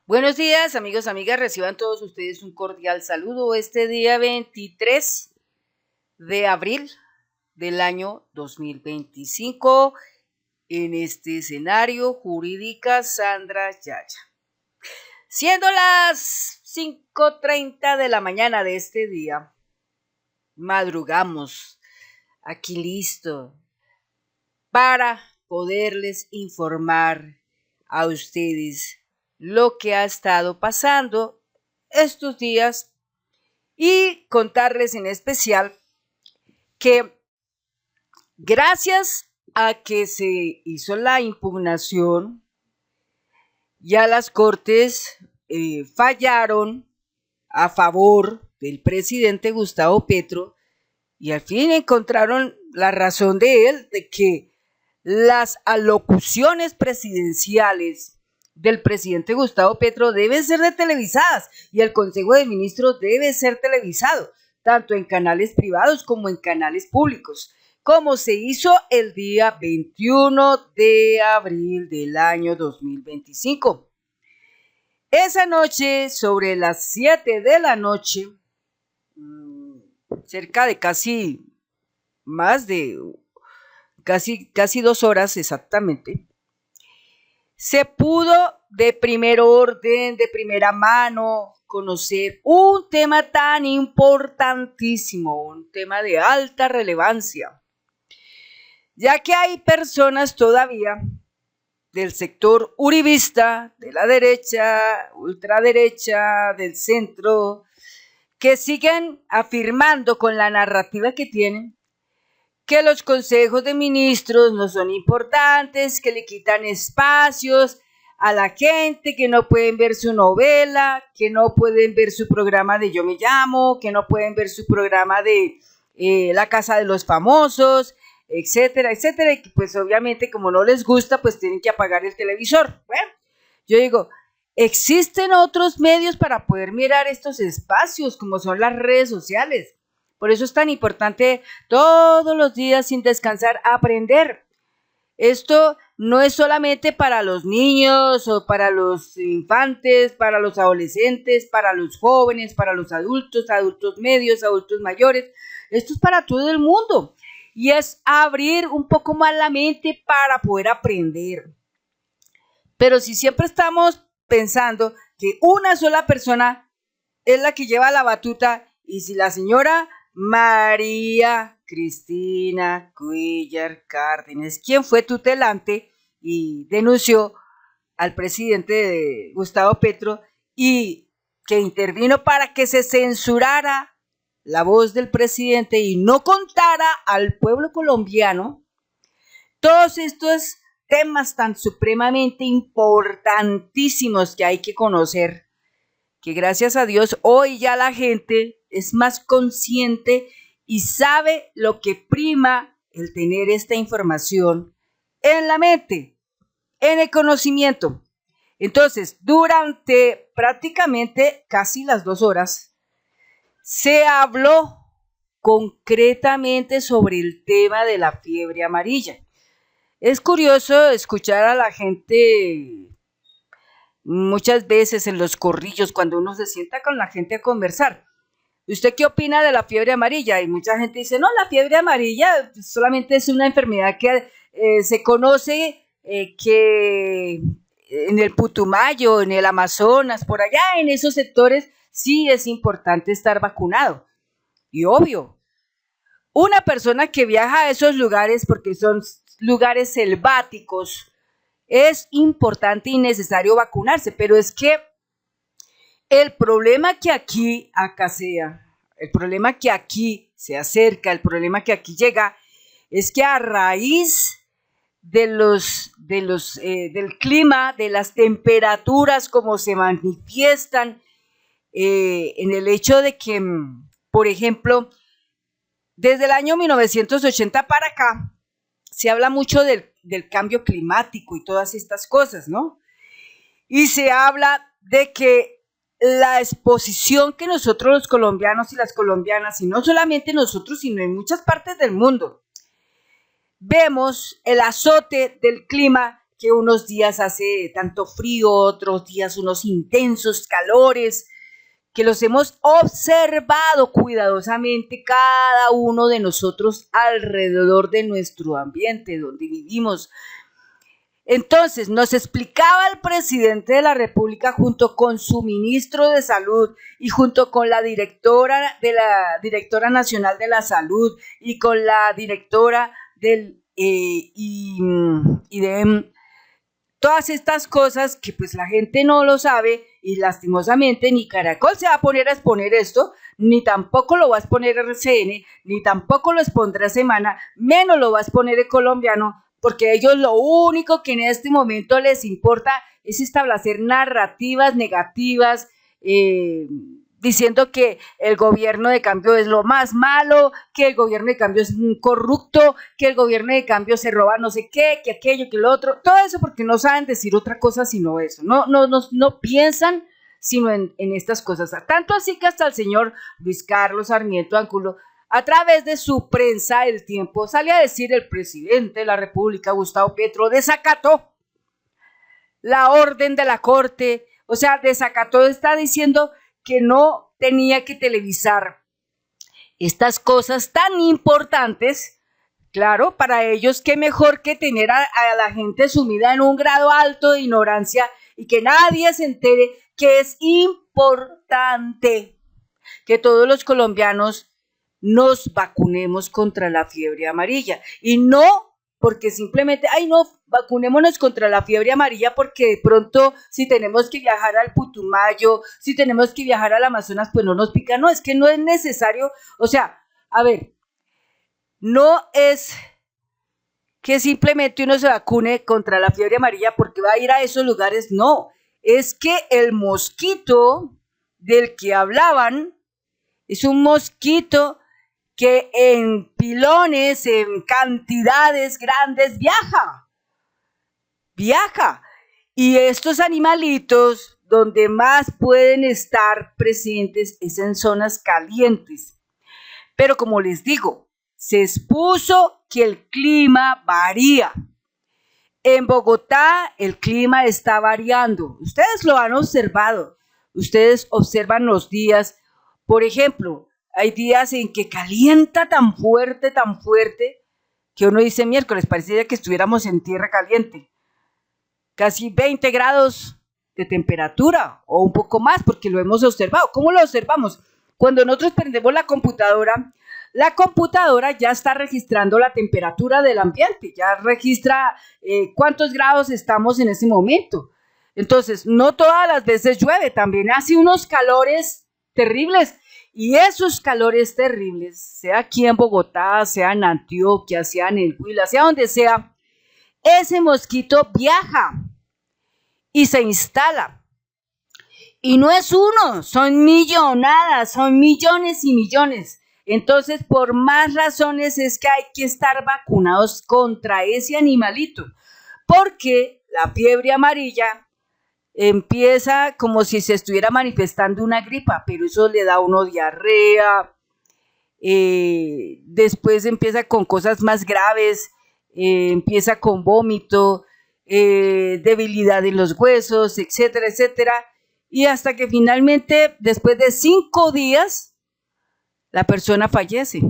Buenos días, amigos, amigas, reciban todos ustedes un cordial saludo este día 23 de abril del año 2025 en este escenario Jurídica Sandra Yaya. Siendo las 5:30 de la mañana de este día, madrugamos aquí listo para poderles informar a ustedes lo que ha estado pasando estos días y contarles en especial que gracias a que se hizo la impugnación, ya las cortes fallaron a favor del presidente Gustavo Petro y al fin encontraron la razón de él de que las alocuciones presidenciales del presidente Gustavo Petro deben ser televisadas y el Consejo de Ministros debe ser televisado, tanto en canales privados como en canales públicos, como se hizo el día 21 de abril del año 2025. Esa noche, sobre las 7 de la noche, cerca de casi 2 horas exactamente, se pudo de primer orden, de primera mano, conocer un tema tan importantísimo, un tema de alta relevancia, ya que hay personas todavía del sector uribista, de la derecha, ultraderecha, del centro, que siguen afirmando con la narrativa que tienen que los consejos de ministros no son importantes, que le quitan espacios a la gente, que no pueden ver su novela, que no pueden ver su programa de Yo Me Llamo, que no pueden ver su programa de La Casa de los Famosos, etcétera, etcétera, y pues obviamente como no les gusta, pues tienen que apagar el televisor. Bueno, yo digo, existen otros medios para poder mirar estos espacios, como son las redes sociales. Por eso es tan importante todos los días sin descansar aprender. Esto no es solamente para los niños o para los infantes, para los adolescentes, para los jóvenes, para los adultos, adultos medios, adultos mayores. Esto es para todo el mundo. Y es abrir un poco más la mente para poder aprender. Pero si siempre estamos pensando que una sola persona es la que lleva la batuta y si la señora María Cristina Cuéllar Cárdenas, quien fue tutelante y denunció al presidente Gustavo Petro y que intervino para que se censurara la voz del presidente y no contara al pueblo colombiano todos estos temas tan supremamente importantísimos que hay que conocer, que gracias a Dios hoy ya la gente es más consciente y sabe lo que prima el tener esta información en la mente, en el conocimiento. Entonces, durante prácticamente casi las 2 horas, se habló concretamente sobre el tema de la fiebre amarilla. Es curioso escuchar a la gente muchas veces en los corrillos cuando uno se sienta con la gente a conversar. ¿Usted qué opina de la fiebre amarilla? Y mucha gente dice, no, la fiebre amarilla solamente es una enfermedad que se conoce que en el Putumayo, en el Amazonas, por allá en esos sectores, sí es importante estar vacunado. Y obvio, una persona que viaja a esos lugares porque son lugares selváticos, es importante y necesario vacunarse, pero es que el problema que aquí acasea, el problema que aquí se acerca, el problema que aquí llega, es que a raíz del clima, de las temperaturas, como se manifiestan, en el hecho de que, por ejemplo, desde el año 1980 para acá, se habla mucho del cambio climático y todas estas cosas, ¿no? Y se habla de que la exposición que nosotros los colombianos y las colombianas, y no solamente nosotros, sino en muchas partes del mundo, vemos el azote del clima que unos días hace tanto frío, otros días unos intensos calores, que los hemos observado cuidadosamente cada uno de nosotros alrededor de nuestro ambiente donde vivimos. Entonces, nos explicaba el presidente de la República junto con su ministro de Salud y junto con la directora nacional de la Salud y con la directora del IDEM, todas estas cosas que pues la gente no lo sabe y lastimosamente ni Caracol se va a poner a exponer esto, ni tampoco lo va a exponer RCN, ni tampoco lo expondrá Semana, menos lo va a exponer el colombiano, porque ellos lo único que en este momento les importa es establecer narrativas negativas, diciendo que el gobierno de cambio es lo más malo, que el gobierno de cambio es corrupto, que el gobierno de cambio se roba no sé qué, que aquello, que lo otro, todo eso porque no saben decir otra cosa sino eso, no piensan sino en estas cosas. Tanto así que hasta el señor Luis Carlos Sarmiento Angulo, a través de su prensa El Tiempo, sale a decir el presidente de la República, Gustavo Petro, desacató la orden de la Corte, o sea, desacató, está diciendo que no tenía que televisar estas cosas tan importantes. Claro, para ellos qué mejor que tener a la gente sumida en un grado alto de ignorancia y que nadie se entere que es importante que todos los colombianos nos vacunemos contra la fiebre amarilla y no porque simplemente, ay no, vacunémonos contra la fiebre amarilla porque de pronto si tenemos que viajar al Putumayo, si tenemos que viajar al Amazonas, pues no nos pica. No, es que no es necesario, o sea, a ver, no es que simplemente uno se vacune contra la fiebre amarilla porque va a ir a esos lugares, no, es que el mosquito del que hablaban es un mosquito que en pilones, en cantidades grandes, viaja. Y estos animalitos, donde más pueden estar presentes, es en zonas calientes. Pero como les digo, se expuso que el clima varía. En Bogotá el clima está variando. Ustedes lo han observado. Ustedes observan los días. Por ejemplo, hay días en que calienta tan fuerte, que uno dice miércoles, parecía que estuviéramos en tierra caliente. Casi 20 grados de temperatura o un poco más, porque lo hemos observado. ¿Cómo lo observamos? Cuando nosotros prendemos la computadora ya está registrando la temperatura del ambiente, ya registra cuántos grados estamos en ese momento. Entonces, no todas las veces llueve, también hace unos calores terribles. Y esos calores terribles, sea aquí en Bogotá, sea en Antioquia, sea en el Huila, sea donde sea, ese mosquito viaja y se instala. Y no es uno, son millonadas, son millones y millones. Entonces, por más razones es que hay que estar vacunados contra ese animalito, porque la fiebre amarilla empieza como si se estuviera manifestando una gripa, pero eso le da a uno diarrea, después empieza con cosas más graves, empieza con vómito, debilidad en los huesos, etcétera, etcétera, y hasta que finalmente, después de 5 días, la persona fallece.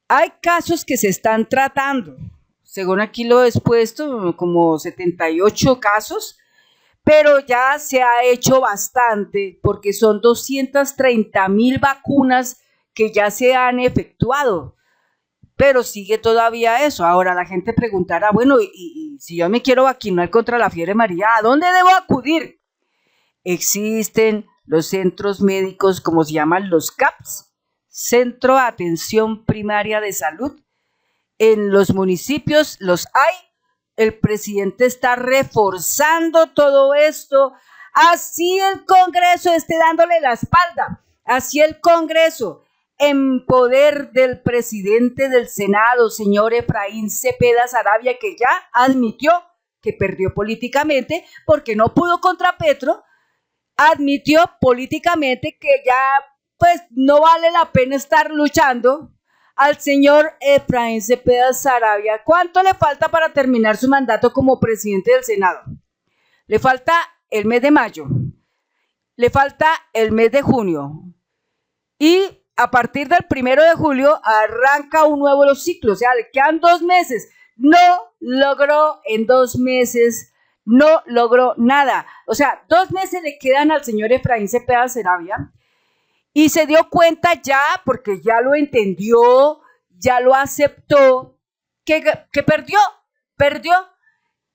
Hay casos que se están tratando, según aquí lo he expuesto, como 78 casos, pero ya se ha hecho bastante porque son 230,000 vacunas que ya se han efectuado, pero sigue todavía eso. Ahora la gente preguntará, bueno, y si yo me quiero vacunar contra la fiebre amarilla, ¿a dónde debo acudir? Existen los centros médicos, como se llaman los CAPS, Centro de Atención Primaria de Salud. En los municipios los hay. El presidente está reforzando todo esto, así el Congreso esté dándole la espalda, así el Congreso, en poder del presidente del Senado, señor Efraín Cepeda Sarabia, que ya admitió que perdió políticamente porque no pudo contra Petro, admitió políticamente que ya pues no vale la pena estar luchando, al señor Efraín Cepeda Saravia, ¿cuánto le falta para terminar su mandato como presidente del Senado? Le falta el mes de mayo, le falta el mes de junio y a partir del 1 de julio arranca un nuevo ciclo, o sea, le quedan 2 meses. No logró en 2 meses, no logró nada. O sea, 2 meses le quedan al señor Efraín Cepeda Saravia y se dio cuenta ya, porque ya lo entendió, ya lo aceptó, que perdió.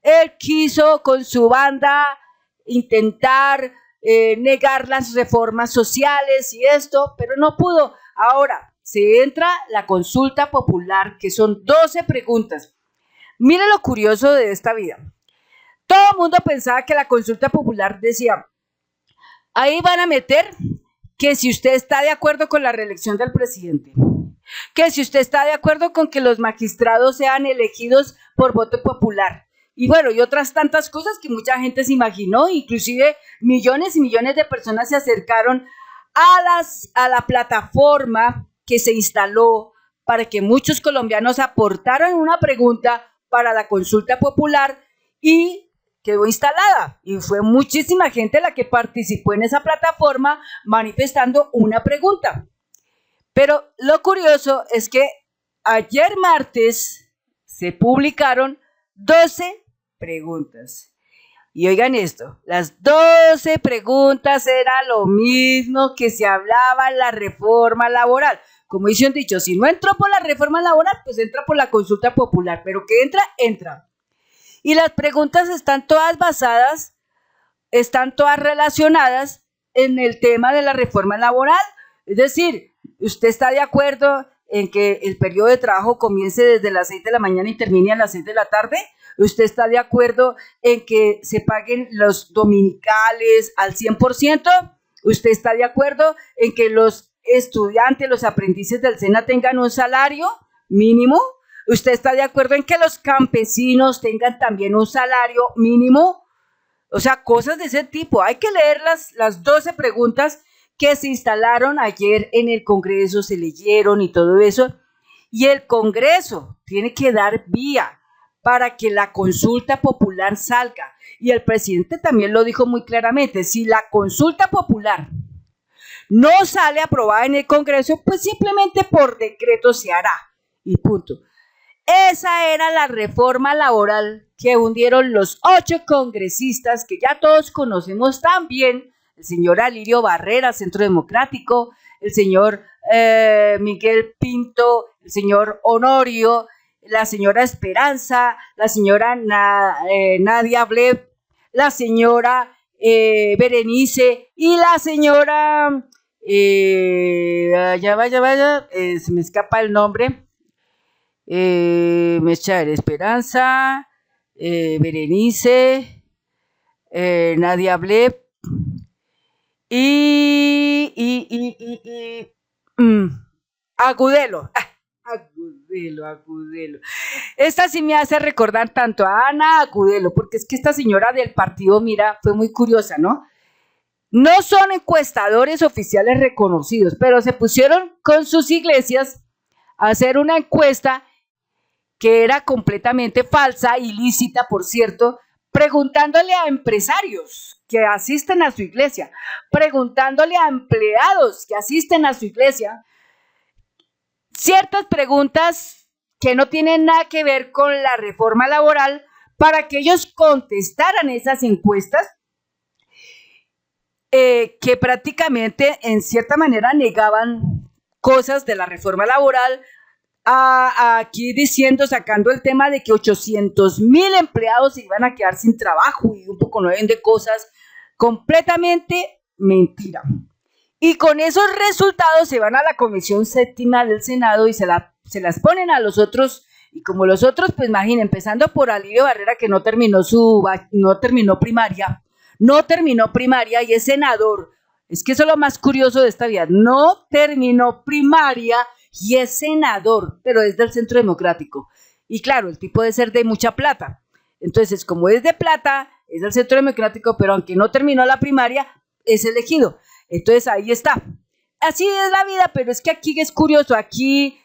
Él quiso con su banda intentar negar las reformas sociales y esto, pero no pudo. Ahora se entra la consulta popular, que son 12 preguntas. Mire lo curioso de esta vida. Todo el mundo pensaba que la consulta popular decía, ahí van a meter que si usted está de acuerdo con la reelección del presidente, que si usted está de acuerdo con que los magistrados sean elegidos por voto popular, y bueno, y otras tantas cosas que mucha gente se imaginó, inclusive millones y millones de personas se acercaron a la plataforma que se instaló para que muchos colombianos aportaran una pregunta para la consulta popular y quedó instalada y fue muchísima gente la que participó en esa plataforma manifestando una pregunta. Pero lo curioso es que ayer martes se publicaron 12 preguntas. Y oigan esto, las 12 preguntas era lo mismo que se hablaba en la reforma laboral. Como dice un dicho, si no entró por la reforma laboral, pues entra por la consulta popular, pero que entra. Y las preguntas están todas relacionadas en el tema de la reforma laboral. Es decir, ¿usted está de acuerdo en que el periodo de trabajo comience desde las 6 de la mañana y termine a las 6 de la tarde? ¿Usted está de acuerdo en que se paguen los dominicales al 100%? ¿Usted está de acuerdo en que los estudiantes, los aprendices del SENA tengan un salario mínimo? ¿Usted está de acuerdo en que los campesinos tengan también un salario mínimo? O sea, cosas de ese tipo. Hay que leer las 12 preguntas que se instalaron ayer en el Congreso, se leyeron y todo eso. Y el Congreso tiene que dar vía para que la consulta popular salga. Y el presidente también lo dijo muy claramente, si la consulta popular no sale aprobada en el Congreso, pues simplemente por decreto se hará. Y punto. Esa era la reforma laboral que hundieron los 8 congresistas que ya todos conocemos tan bien, el señor Alirio Barrera, Centro Democrático, el señor Miguel Pinto, el señor Honorio, la señora Esperanza, la señora Nadia Bleb, la señora Berenice y la señora, se me escapa el nombre, Esperanza, Berenice, Nadia Bleb y Agudelo. Agudelo. Esta sí me hace recordar tanto a Ana Agudelo, porque es que esta señora del partido, mira, fue muy curiosa, ¿no? No son encuestadores oficiales reconocidos, pero se pusieron con sus iglesias a hacer una encuesta que era completamente falsa, ilícita, por cierto, preguntándole a empresarios que asisten a su iglesia, preguntándole a empleados que asisten a su iglesia, ciertas preguntas que no tienen nada que ver con la reforma laboral para que ellos contestaran esas encuestas que prácticamente en cierta manera negaban cosas de la reforma laboral, aquí diciendo, sacando el tema de que 800,000 empleados se iban a quedar sin trabajo y un poco de cosas completamente mentira. Y con esos resultados se van a la Comisión Séptima del Senado y se las ponen a los otros, y como los otros, pues imaginen, empezando por Alirio Barrera, que no terminó primaria y es senador. Es que eso es lo más curioso de esta vida. No terminó primaria y es senador, pero es del Centro Democrático. Y claro, el tipo debe ser de mucha plata. Entonces, como es de plata, es del Centro Democrático, pero aunque no terminó la primaria, es elegido. Entonces, ahí está. Así es la vida, pero es que aquí es curioso. Aquí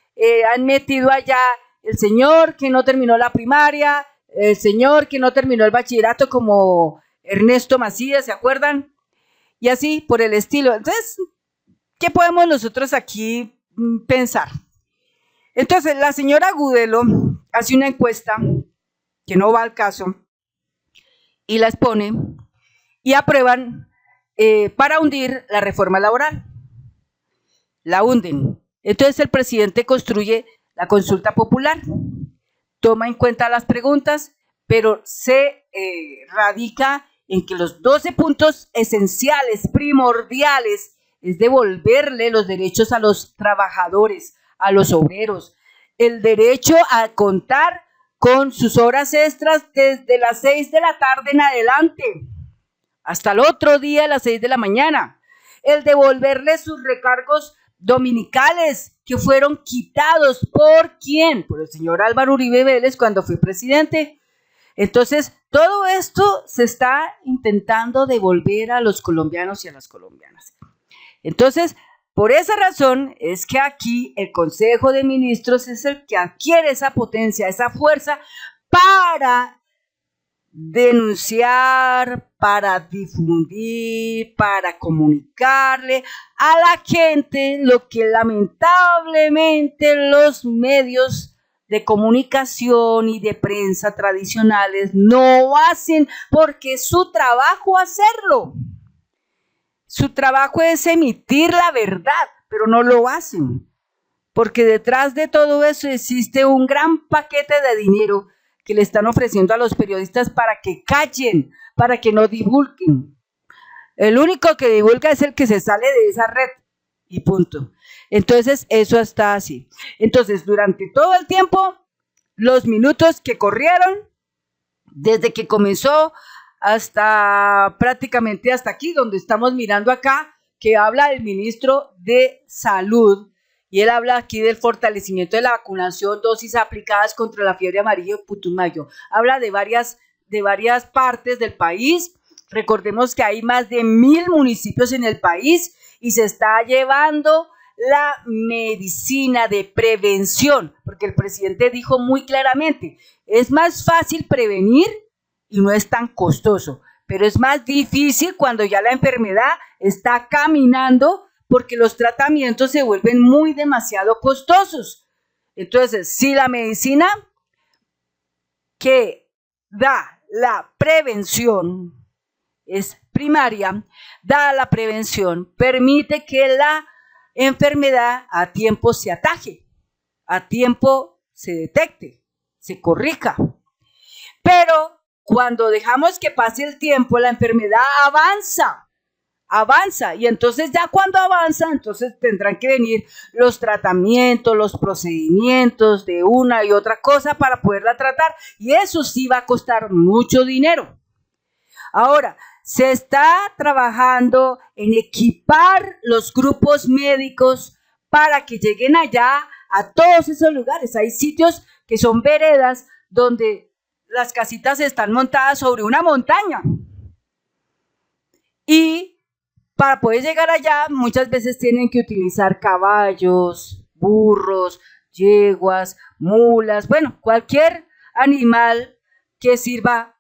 han metido allá el señor que no terminó la primaria, el señor que no terminó el bachillerato como Ernesto Macías, ¿se acuerdan? Y así por el estilo. Entonces, ¿qué podemos nosotros aquí pensar? Entonces, la señora Agudelo hace una encuesta que no va al caso y la expone y aprueban para hundir la reforma laboral. La hunden. Entonces el presidente construye la consulta popular, toma en cuenta las preguntas, pero se radica en que los 12 puntos esenciales, primordiales, es devolverle los derechos a los trabajadores, a los obreros, el derecho a contar con sus horas extras desde las 6 de la tarde en adelante, hasta el otro día a las 6 de la mañana, el devolverle sus recargos dominicales que fueron quitados. ¿Por quién? Por el señor Álvaro Uribe Vélez cuando fue presidente. Entonces, todo esto se está intentando devolver a los colombianos y a las colombianas. Entonces, por esa razón es que aquí el Consejo de Ministros es el que adquiere esa potencia, esa fuerza para denunciar, para difundir, para comunicarle a la gente lo que lamentablemente los medios de comunicación y de prensa tradicionales no hacen, porque es su trabajo hacerlo. Su trabajo es emitir la verdad, pero no lo hacen, porque detrás de todo eso existe un gran paquete de dinero que le están ofreciendo a los periodistas para que callen, para que no divulguen. El único que divulga es el que se sale de esa red y punto. Entonces, eso está así. Entonces, durante todo el tiempo, los minutos que corrieron, desde que comenzó hasta prácticamente hasta aquí, donde estamos mirando acá, que habla el ministro de Salud, y él habla aquí del fortalecimiento de la vacunación, dosis aplicadas contra la fiebre amarilla y Putumayo. Habla de varias partes del país. Recordemos que hay más de 1,000 municipios en el país y se está llevando la medicina de prevención, porque el presidente dijo muy claramente, es más fácil prevenir y no es tan costoso, pero es más difícil cuando ya la enfermedad está caminando, porque los tratamientos se vuelven demasiado costosos. Entonces, si la medicina que da la prevención es primaria, da la prevención, permite que la enfermedad a tiempo se ataje, a tiempo se detecte, se corrija. Pero cuando dejamos que pase el tiempo, la enfermedad avanza, y entonces ya cuando avanza, entonces tendrán que venir los tratamientos, los procedimientos de una y otra cosa para poderla tratar, y eso sí va a costar mucho dinero. Ahora, se está trabajando en equipar los grupos médicos para que lleguen allá a todos esos lugares. Hay sitios que son veredas donde las casitas están montadas sobre una montaña, y para poder llegar allá muchas veces tienen que utilizar caballos, burros, yeguas, mulas, bueno, cualquier animal que sirva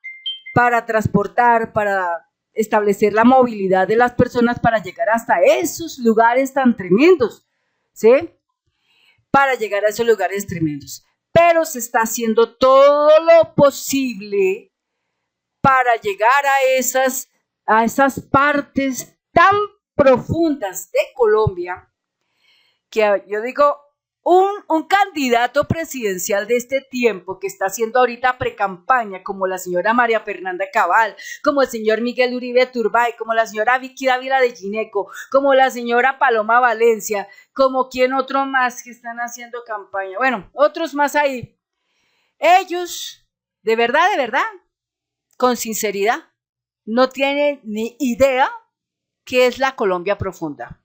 para transportar, para establecer la movilidad de las personas para llegar hasta esos lugares tan tremendos, ¿sí? Para llegar a esos lugares tremendos. Pero se está haciendo todo lo posible para llegar a esas partes tan profundas de Colombia, que yo digo, un candidato presidencial de este tiempo que está haciendo ahorita precampaña, como la señora María Fernanda Cabal, como el señor Miguel Uribe Turbay, como la señora Vicky Dávila de Gineco, como la señora Paloma Valencia, como quien otro más que están haciendo campaña, bueno, otros más ahí. Ellos, de verdad, con sinceridad, no tienen ni idea qué es la Colombia profunda.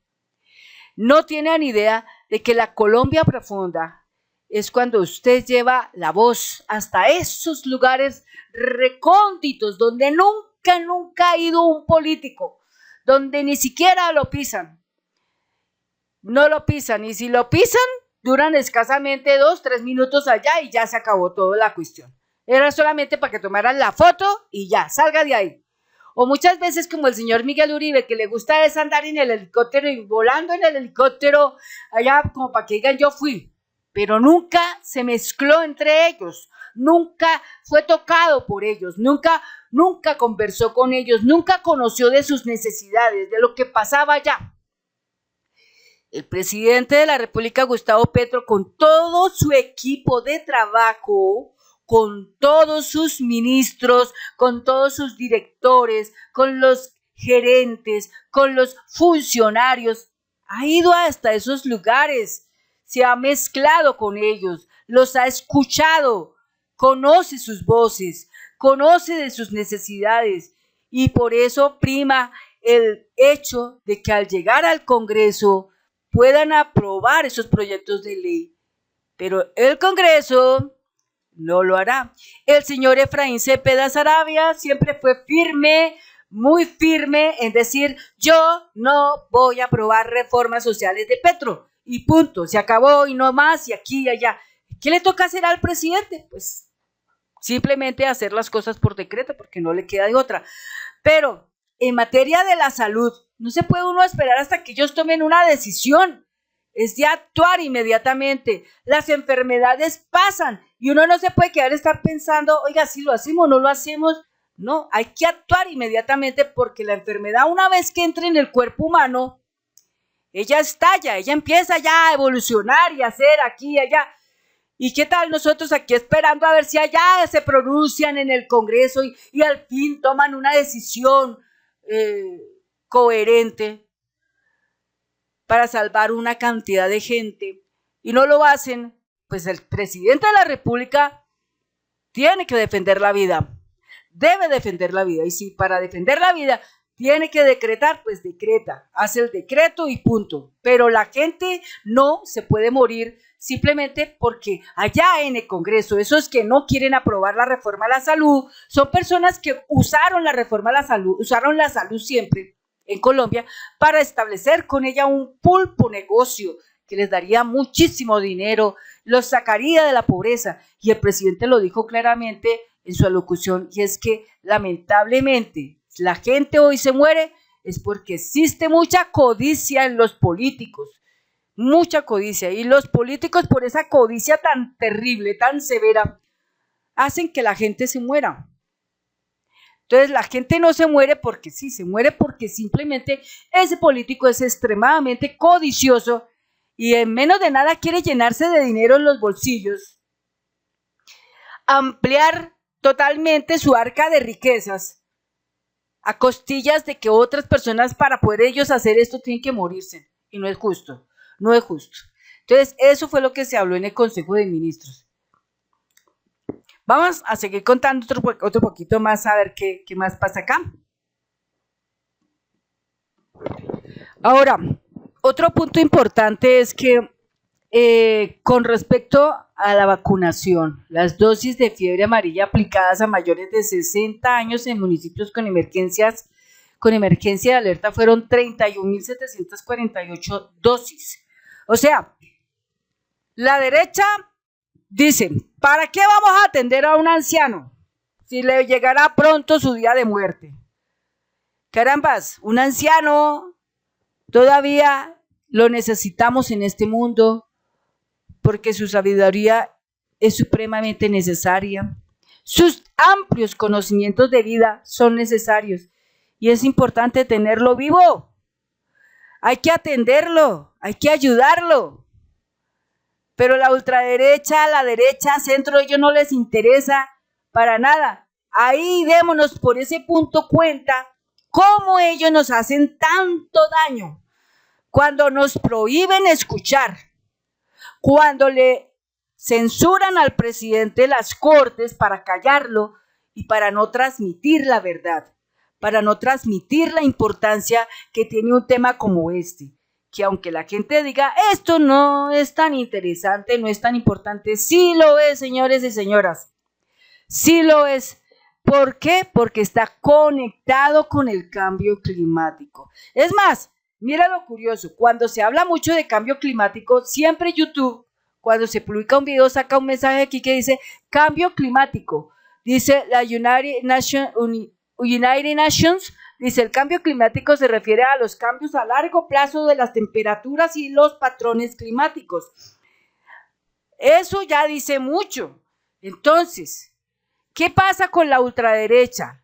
No tienen idea de que la Colombia profunda es cuando usted lleva la voz hasta esos lugares recónditos donde nunca ha ido un político, donde ni siquiera lo pisan. No lo pisan, y si lo pisan, duran escasamente 2, 3 minutos allá y ya se acabó toda la cuestión. Era solamente para que tomaran la foto y ya, salga de ahí. O muchas veces como el señor Miguel Uribe, que le gusta es andar en el helicóptero y volando en el helicóptero allá como para que digan yo fui, pero nunca se mezcló entre ellos, nunca fue tocado por ellos, nunca conversó con ellos, nunca conoció de sus necesidades, de lo que pasaba allá. El presidente de la República, Gustavo Petro, con todo su equipo de trabajo, con todos sus ministros, con todos sus directores, con los gerentes, con los funcionarios, ha ido hasta esos lugares, se ha mezclado con ellos, los ha escuchado, conoce sus voces, conoce de sus necesidades y por eso prima el hecho de que al llegar al Congreso puedan aprobar esos proyectos de ley. Pero el Congreso no lo hará. El señor Efraín Cepeda Saravia siempre fue firme, muy firme en decir yo no voy a aprobar reformas sociales de Petro y punto, se acabó y no más y aquí y allá. ¿Qué le toca hacer al presidente? Pues simplemente hacer las cosas por decreto porque no le queda de otra. Pero en materia de la salud no se puede uno esperar hasta que ellos tomen una decisión. Es de actuar inmediatamente. Las enfermedades pasan y uno no se puede quedar estar pensando, oiga, si lo hacemos o no lo hacemos. No, hay que actuar inmediatamente porque la enfermedad una vez que entre en el cuerpo humano, ella estalla, ella empieza ya a evolucionar y a hacer aquí y allá. ¿Y qué tal nosotros aquí esperando a ver si allá se pronuncian en el Congreso y al fin toman una decisión coherente para salvar una cantidad de gente y no lo hacen? Pues el presidente de la República tiene que defender la vida, debe defender la vida y si para defender la vida tiene que decretar, pues decreta, hace el decreto y punto, pero la gente no se puede morir simplemente porque allá en el Congreso, esos que no quieren aprobar la reforma a la salud, son personas que usaron la reforma a la salud, usaron la salud siempre en Colombia para establecer con ella un pulpo negocio que les daría muchísimo dinero, los sacaría de la pobreza y el presidente lo dijo claramente en su alocución y es que lamentablemente la gente hoy se muere es porque existe mucha codicia en los políticos, mucha codicia y los políticos por esa codicia tan terrible, tan severa, hacen que la gente se muera. Entonces la gente no se muere porque sí, se muere porque simplemente ese político es extremadamente codicioso y en menos de nada quiere llenarse de dinero en los bolsillos, ampliar totalmente su arca de riquezas a costillas de que otras personas para poder ellos hacer esto tienen que morirse y no es justo, no es justo. Entonces eso fue lo que se habló en el Consejo de Ministros. Vamos a seguir contando otro poquito más a ver qué más pasa acá. Ahora, otro punto importante es que con respecto a la vacunación, las dosis de fiebre amarilla aplicadas a mayores de 60 años en municipios con emergencia de alerta fueron 31.748 dosis. O sea, la derecha dice, ¿para qué vamos a atender a un anciano si le llegará pronto su día de muerte? Carambas, un anciano todavía lo necesitamos en este mundo porque su sabiduría es supremamente necesaria. Sus amplios conocimientos de vida son necesarios y es importante tenerlo vivo. Hay que atenderlo, hay que ayudarlo. Pero la ultraderecha, la derecha, centro, a ellos no les interesa para nada. Ahí démonos por ese punto cuenta cómo ellos nos hacen tanto daño cuando nos prohíben escuchar, cuando le censuran al presidente las cortes para callarlo y para no transmitir la verdad, para no transmitir la importancia que tiene un tema como este. Que aunque la gente diga, esto no es tan interesante, no es tan importante, sí lo es, señores y señoras, sí lo es. ¿Por qué? Porque está conectado con el cambio climático. Es más, mira lo curioso, cuando se habla mucho de cambio climático, siempre YouTube cuando se publica un video, saca un mensaje aquí que dice cambio climático. Dice la United Nations, dice el cambio climático se refiere a los cambios a largo plazo de las temperaturas y los patrones climáticos. Eso ya dice mucho. Entonces, ¿qué pasa con la ultraderecha?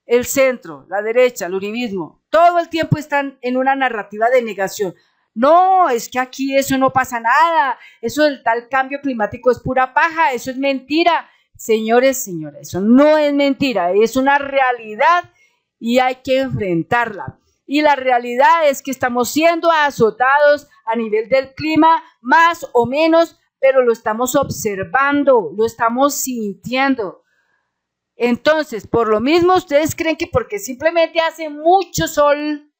El centro, la derecha, el uribismo, todo el tiempo están en una narrativa de negación. No, es que aquí eso no pasa nada, eso del tal cambio climático es pura paja, eso es mentira. Señores, señoras, eso no es mentira, es una realidad y hay que enfrentarla. Y la realidad es que estamos siendo azotados a nivel del clima, más o menos, pero lo estamos observando, lo estamos sintiendo. Entonces, por lo mismo, ¿ustedes creen que porque simplemente hace mucho sol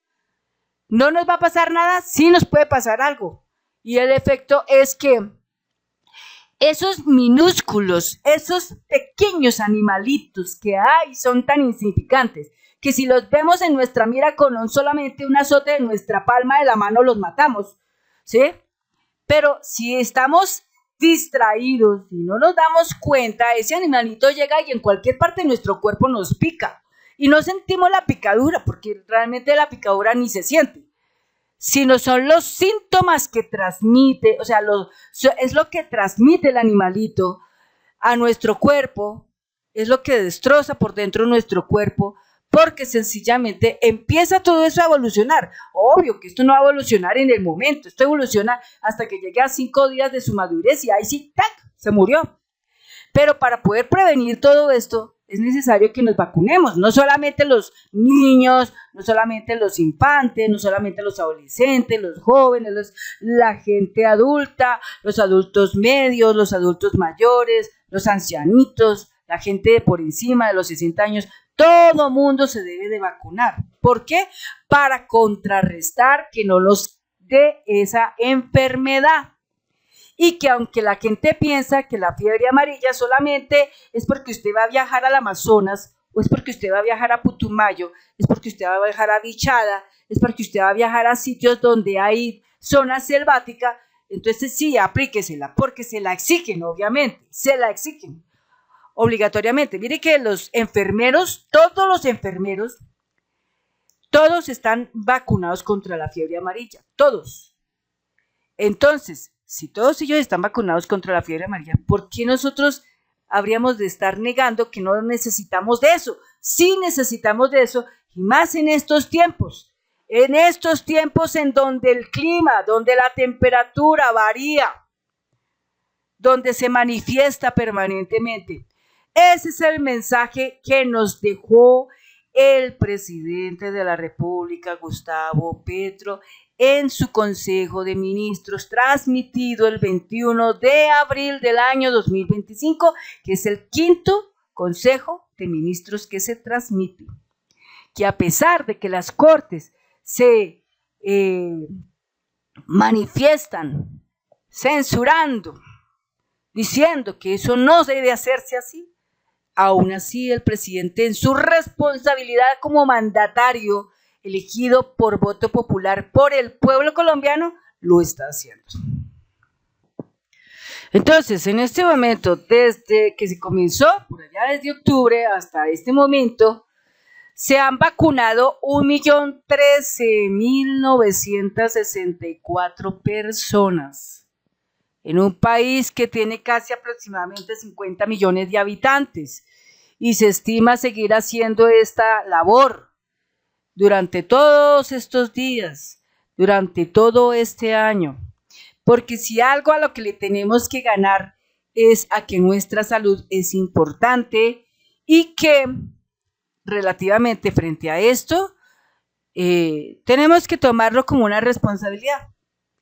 no nos va a pasar nada? Sí nos puede pasar algo. Y el efecto es que esos minúsculos, esos pequeños animalitos que hay son tan insignificantes que si los vemos en nuestra mira con solamente un azote de nuestra palma de la mano los matamos, ¿sí? Pero si estamos distraídos y no nos damos cuenta, ese animalito llega y en cualquier parte de nuestro cuerpo nos pica y no sentimos la picadura porque realmente la picadura ni se siente, sino son los síntomas que transmite, o sea, es lo que transmite el animalito a nuestro cuerpo, es lo que destroza por dentro nuestro cuerpo, porque sencillamente empieza todo eso a evolucionar. Obvio que esto no va a evolucionar en el momento, esto evoluciona hasta que llegue a 5 días de su madurez y ahí sí, ¡tac!, se murió. Pero para poder prevenir todo esto es necesario que nos vacunemos, no solamente los niños, no solamente los infantes, no solamente los adolescentes, los jóvenes, la gente adulta, los adultos medios, los adultos mayores, los ancianitos, la gente de por encima de los 60 años, todo mundo se debe de vacunar. ¿Por qué? Para contrarrestar que no nos dé esa enfermedad. Y que aunque la gente piensa que la fiebre amarilla solamente es porque usted va a viajar al Amazonas, o es porque usted va a viajar a Putumayo, es porque usted va a viajar a Vichada, es porque usted va a viajar a sitios donde hay zona selvática, entonces sí, aplíquesela, porque se la exigen, obviamente, se la exigen obligatoriamente. Mire que los enfermeros, todos están vacunados contra la fiebre amarilla, todos. Entonces, si todos ellos están vacunados contra la fiebre amarilla, ¿por qué nosotros habríamos de estar negando que no necesitamos de eso? Sí necesitamos de eso, y más en estos tiempos en donde el clima, donde la temperatura varía, donde se manifiesta permanentemente. Ese es el mensaje que nos dejó el presidente de la República, Gustavo Petro, en su Consejo de Ministros, transmitido el 21 de abril del año 2025, que es el 5º Consejo de Ministros que se transmite. Que a pesar de que las Cortes se manifiestan censurando, diciendo que eso no debe hacerse así, aún así el presidente, en su responsabilidad como mandatario elegido por voto popular por el pueblo colombiano, lo está haciendo. Entonces, en este momento, desde que se comenzó, por allá desde octubre hasta este momento, se han vacunado 1.013.964 personas en un país que tiene casi aproximadamente 50 millones de habitantes y se estima seguir haciendo esta labor durante todos estos días, durante todo este año, porque si algo a lo que le tenemos que ganar es a que nuestra salud es importante y que relativamente frente a esto tenemos que tomarlo como una responsabilidad,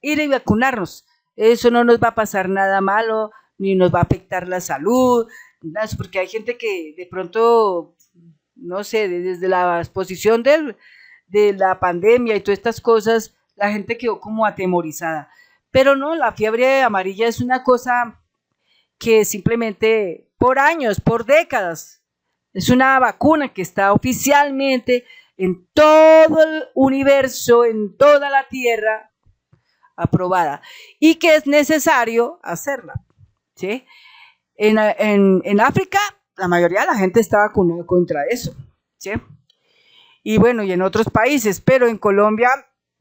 ir y vacunarnos. Eso no nos va a pasar nada malo, ni nos va a afectar la salud, porque hay gente que de pronto, no sé, desde la exposición de la pandemia y todas estas cosas, la gente quedó como atemorizada. Pero no, la fiebre amarilla es una cosa que simplemente por años, por décadas, es una vacuna que está oficialmente en todo el universo, en toda la Tierra, aprobada y que es necesario hacerla, ¿sí? En África la mayoría de la gente está vacunada contra eso, ¿sí? Y bueno, y en otros países, pero en Colombia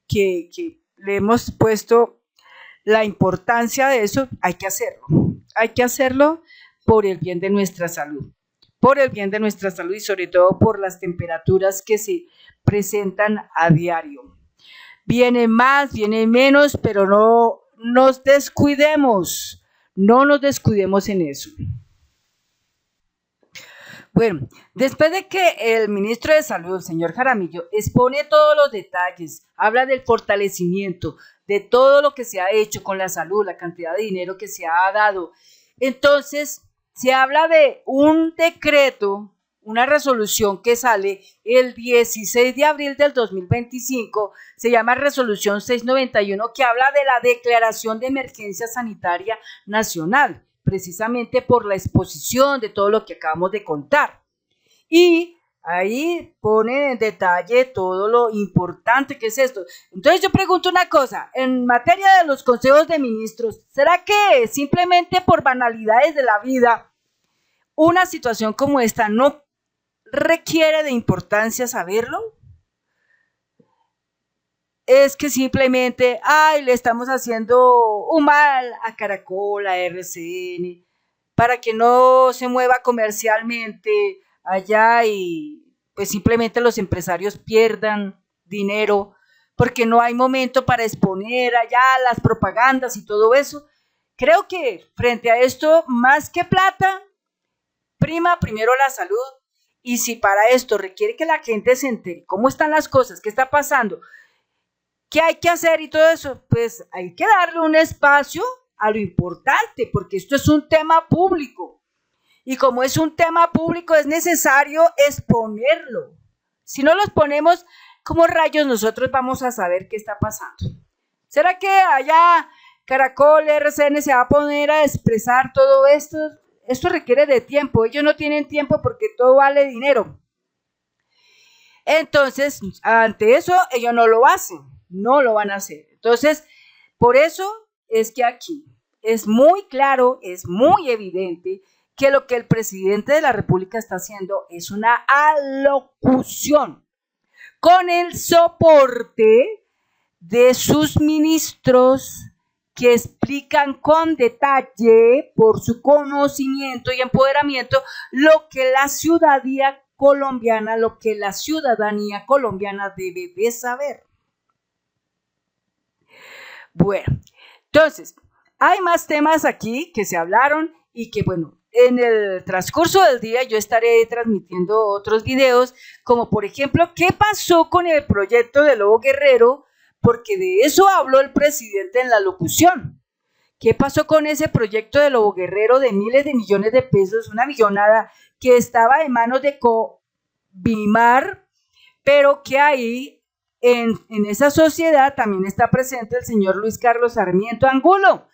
que le hemos puesto la importancia de eso, hay que hacerlo por el bien de nuestra salud, por el bien de nuestra salud y sobre todo por las temperaturas que se presentan a diario. Viene más, viene menos, pero no nos descuidemos, no nos descuidemos en eso. Bueno, después de que el ministro de Salud, el señor Jaramillo, expone todos los detalles, habla del fortalecimiento, de todo lo que se ha hecho con la salud, la cantidad de dinero que se ha dado, entonces se habla de un decreto, una resolución que sale el 16 de abril del 2025, se llama Resolución 691, que habla de la declaración de emergencia sanitaria nacional, precisamente por la exposición de todo lo que acabamos de contar. Y ahí pone en detalle todo lo importante que es esto. Entonces yo pregunto una cosa, en materia de los consejos de ministros, ¿será que simplemente por banalidades de la vida, una situación como esta no requiere de importancia saberlo? Es que simplemente, le estamos haciendo un mal a Caracol, a RCN, para que no se mueva comercialmente allá y pues simplemente los empresarios pierdan dinero, porque no hay momento para exponer allá las propagandas y todo eso. Creo que frente a esto, más que plata, prima primero la salud, y si para esto requiere que la gente se entere cómo están las cosas, qué está pasando, qué hay que hacer y todo eso, pues hay que darle un espacio a lo importante, porque esto es un tema público. Y como es un tema público, es necesario exponerlo. Si no lo exponemos, ¿cómo rayos nosotros vamos a saber qué está pasando? ¿Será que allá Caracol, RCN se va a poner a expresar todo esto? Esto requiere de tiempo. Ellos no tienen tiempo porque todo vale dinero. Entonces, ante eso, ellos no lo hacen. No lo van a hacer. Entonces, por eso es que aquí es muy claro, es muy evidente que lo que el presidente de la República está haciendo es una alocución con el soporte de sus ministros que explican con detalle, por su conocimiento y empoderamiento, lo que la ciudadanía colombiana, debe de saber. Bueno, entonces, hay más temas aquí que se hablaron y que, bueno, en el transcurso del día yo estaré transmitiendo otros videos, como por ejemplo, ¿qué pasó con el proyecto de Lobo Guerrero? Porque de eso habló el presidente en la locución. ¿Qué pasó con ese proyecto de Lobo Guerrero de miles de millones de pesos, una millonada que estaba en manos de Covimar, pero que ahí en esa sociedad también está presente el señor Luis Carlos Sarmiento Angulo?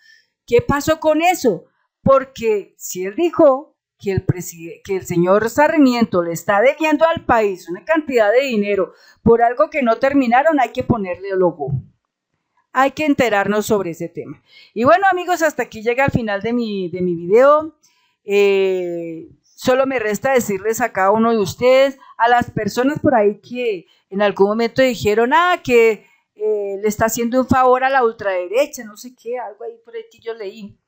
¿Qué pasó con eso? Porque si él dijo que el señor Sarmiento le está debiendo al país una cantidad de dinero por algo que no terminaron, hay que ponerle logo. Hay que enterarnos sobre ese tema. Y bueno, amigos, hasta aquí llega el final de mi video. Solo me resta decirles a cada uno de ustedes, a las personas por ahí que en algún momento dijeron, que le está haciendo un favor a la ultraderecha, no sé qué, algo ahí por ahí que yo leí.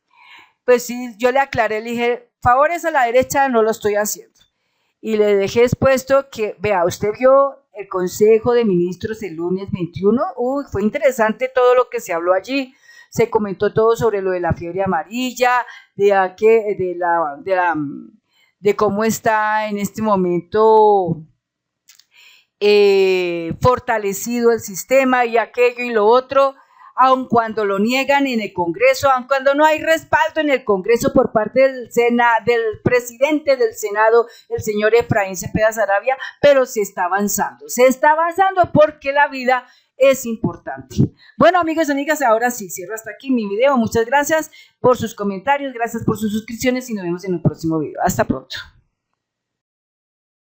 Pues sí, yo le aclaré, le dije, favores a la derecha no lo estoy haciendo. Y le dejé expuesto que, vea, usted vio el Consejo de Ministros el lunes 21, fue interesante todo lo que se habló allí, se comentó todo sobre lo de la fiebre amarilla, de cómo está en este momento fortalecido el sistema y aquello y lo otro, aun cuando lo niegan en el Congreso, aun cuando no hay respaldo en el Congreso por parte del presidente del Senado, el señor Efraín Cepeda Saravia, pero se está avanzando porque la vida es importante. Bueno, amigos y amigas, ahora sí, cierro hasta aquí mi video. Muchas gracias por sus comentarios, gracias por sus suscripciones y nos vemos en un próximo video. Hasta pronto.